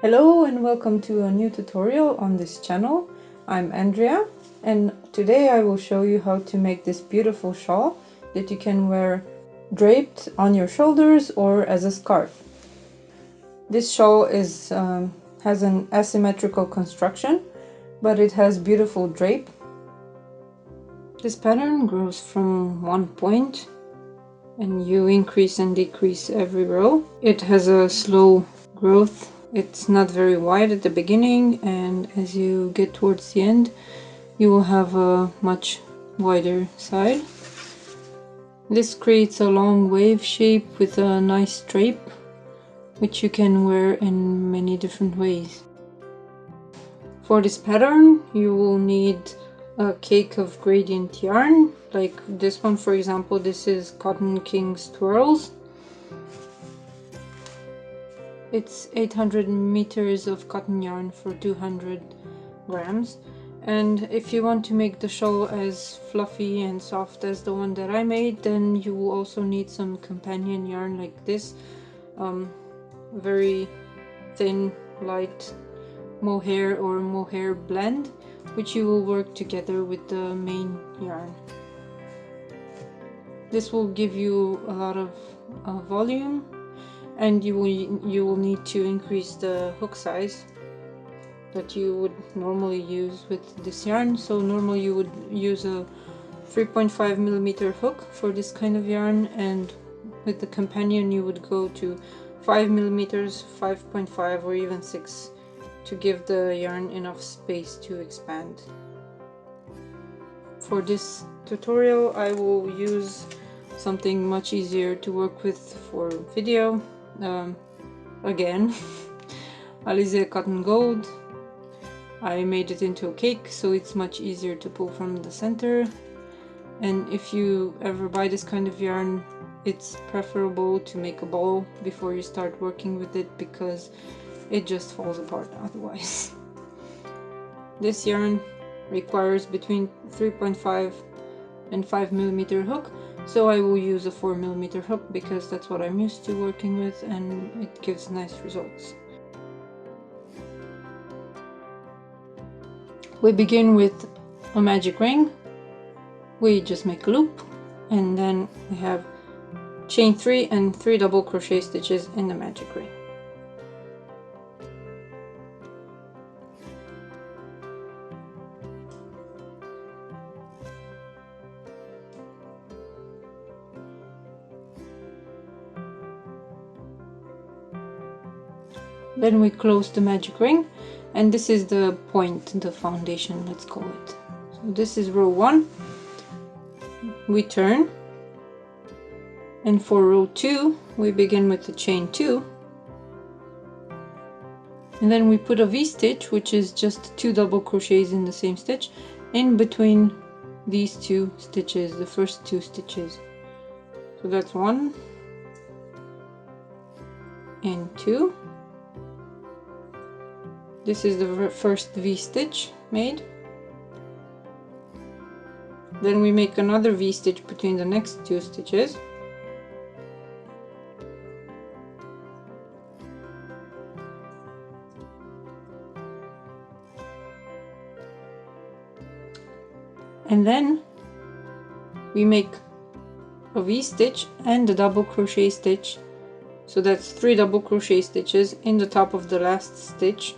Hello and welcome to a new tutorial on this channel. I'm Andrea and today I will show you how to make this beautiful shawl that you can wear draped on your shoulders or as a scarf. This shawl has an asymmetrical construction, but it has beautiful drape. This pattern grows from one point and you increase and decrease every row. It has a slow growth. It's not very wide at the beginning, and as you get towards the end you will have a much wider side. This creates a long wave shape with a nice drape, which you can wear in many different ways. For this pattern you will need a cake of gradient yarn, like this one for example. This is Cotton King's Twirls. It's 800 meters of cotton yarn for 200 grams. And if you want to make the shawl as fluffy and soft as the one that I made, then you will also need some companion yarn like this. Very thin, light mohair or mohair blend, which you will work together with the main yarn. This will give you a lot of volume, and you will need to increase the hook size that you would normally use with this yarn. So normally you would use a 3.5 millimeter hook for this kind of yarn, and with the companion you would go to 5 millimeters, 5.5 or even 6 to give the yarn enough space to expand. For this tutorial I will use something much easier to work with for video. Again, Alize Cotton Gold. I made it into a cake, so it's much easier to pull from the center. And if you ever buy this kind of yarn, it's preferable to make a ball before you start working with it, because it just falls apart otherwise. This yarn requires between 3.5 and 5 millimeter hook, so I will use a 4 millimeter hook because that's what I'm used to working with and it gives nice results. We begin with a magic ring. We just make a loop, and then we have chain 3 and 3 double crochet stitches in the magic ring. Then we close the magic ring, and this is the point, the foundation, let's call it. So this is row 1. We turn, and for row 2 we begin with the chain 2, and then we put a V-stitch, which is just 2 double crochets in the same stitch, in between these 2 stitches, the first 2 stitches. So that's 1 and 2. This is the first V-stitch made. Then we make another V-stitch between the next 2 stitches. And then we make a V-stitch and a double crochet stitch. So that's 3 double crochet stitches in the top of the last stitch.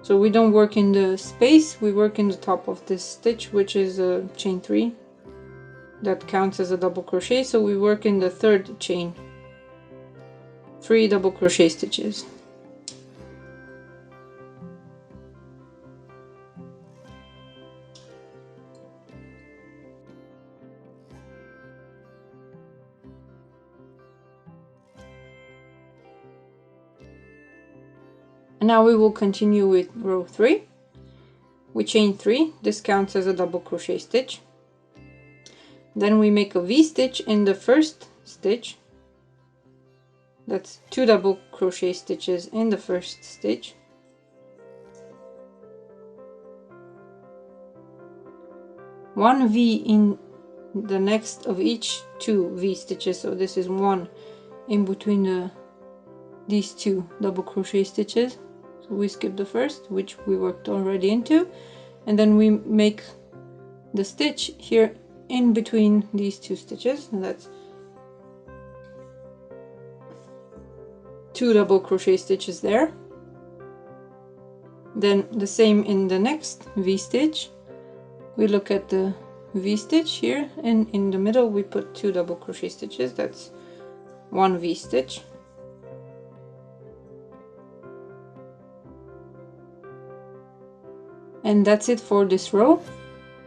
So we don't work in the space, we work in the top of this stitch, which is a chain 3. That counts as a double crochet, so we work in the third chain. 3 double crochet stitches. And now we will continue with row 3. We chain 3, this counts as a double crochet stitch. Then we make a V-stitch in the first stitch. That's 2 double crochet stitches in the first stitch. One V in the next of each 2 V-stitches, so this is 1 in between the these 2 double crochet stitches. So we skip the first, which we worked already into, and then we make the stitch here in between these 2 stitches, and that's 2 double crochet stitches there. Then the same in the next V-stitch. We look at the V-stitch here, and in the middle we put 2 double crochet stitches. That's 1 V-stitch. And that's it for this row.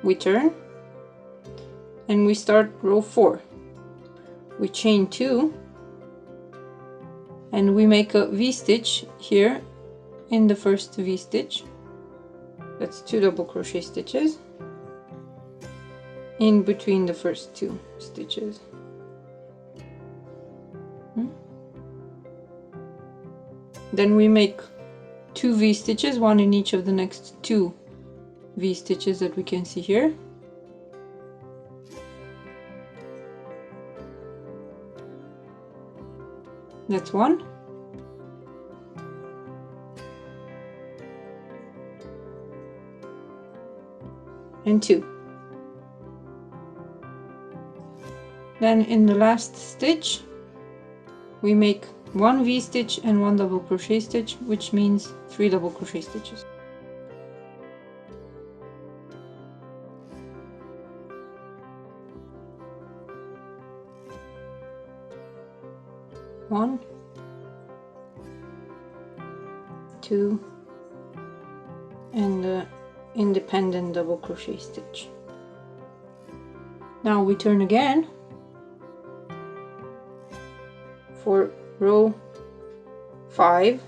We turn and we start row 4. We chain 2 and we make a V-stitch here in the first V-stitch. That's 2 double crochet stitches in between the first 2 stitches. Then we make 2 V-stitches, one in each of the next 2 V-stitches that we can see here. That's 1. And 2. Then in the last stitch we make 1 V-stitch and 1 double crochet stitch, which means 3 double crochet stitches. One, 2, and the independent double crochet stitch. Now we turn again for row 5.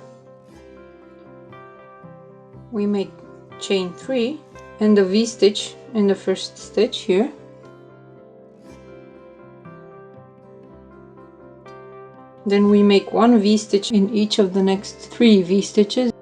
We make chain 3 and the V-stitch in the first stitch here. Then we make 1 V-stitch in each of the next 3 V-stitches.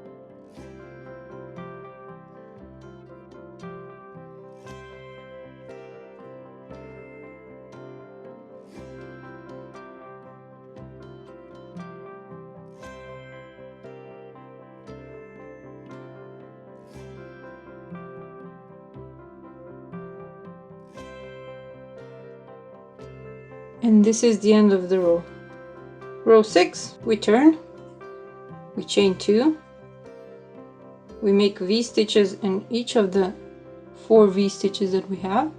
And this is the end of the row. Row 6, we turn, we chain 2, we make V-stitches in each of the 4 V-stitches that we have.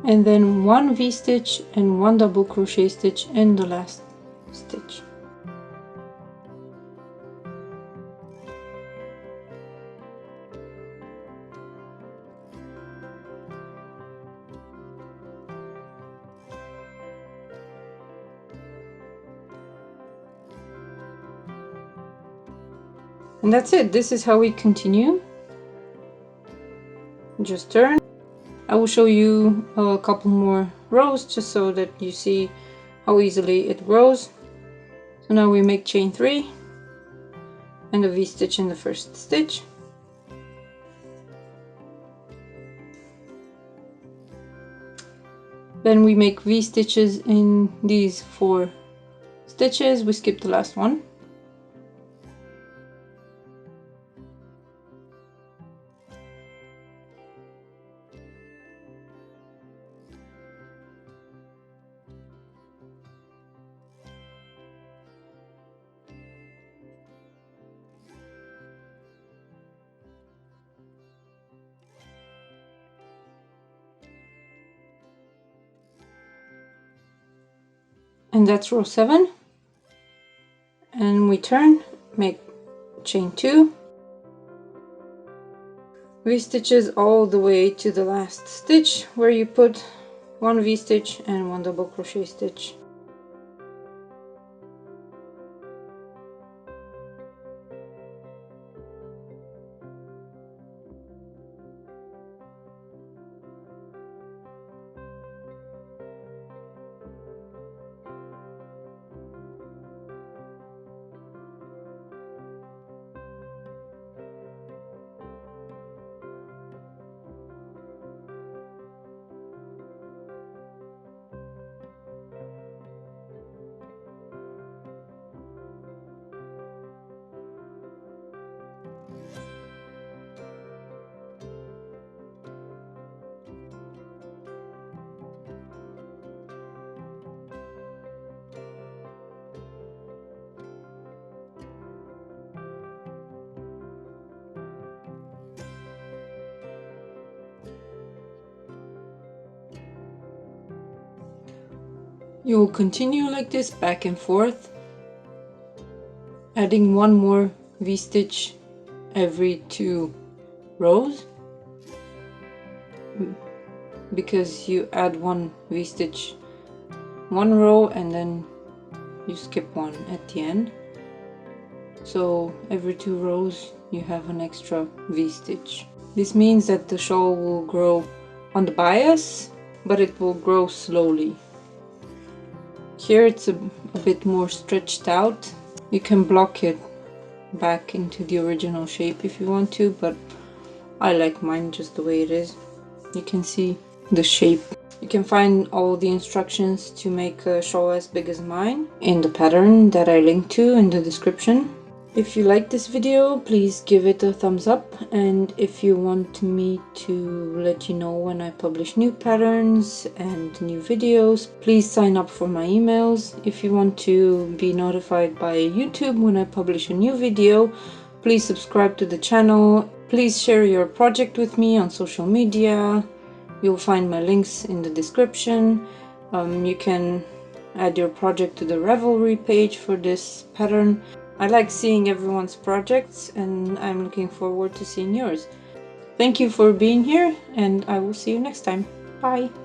And then 1 V-stitch and 1 double crochet stitch in the last stitch. And that's it. This is how we continue. Just turn. I will show you a couple more rows just so that you see how easily it grows. So now we make chain 3 and a V-stitch in the first stitch. Then we make V-stitches in these 4 stitches. We skip the last one. And that's row 7. And we turn, make chain 2, V-stitches all the way to the last stitch where you put 1 V-stitch and 1 double crochet stitch. You will continue like this back and forth, adding one more V-stitch every 2 rows, because you add one V-stitch one row and then you skip one at the end. So every 2 rows you have an extra V-stitch. This means that the shawl will grow on the bias, but it will grow slowly. Here it's a bit more stretched out. You can block it back into the original shape if you want to, but I like mine just the way it is. You can see the shape. You can find all the instructions to make a shawl as big as mine in the pattern that I linked to in the description. If you like this video, please give it a thumbs up, and if you want me to let you know when I publish new patterns and new videos, please sign up for my emails. If you want to be notified by YouTube when I publish a new video, please subscribe to the channel. Please share your project with me on social media. You'll find my links in the description. You can add your project to the Ravelry page for this pattern. I like seeing everyone's projects, and I'm looking forward to seeing yours. Thank you for being here, and I will see you next time. Bye!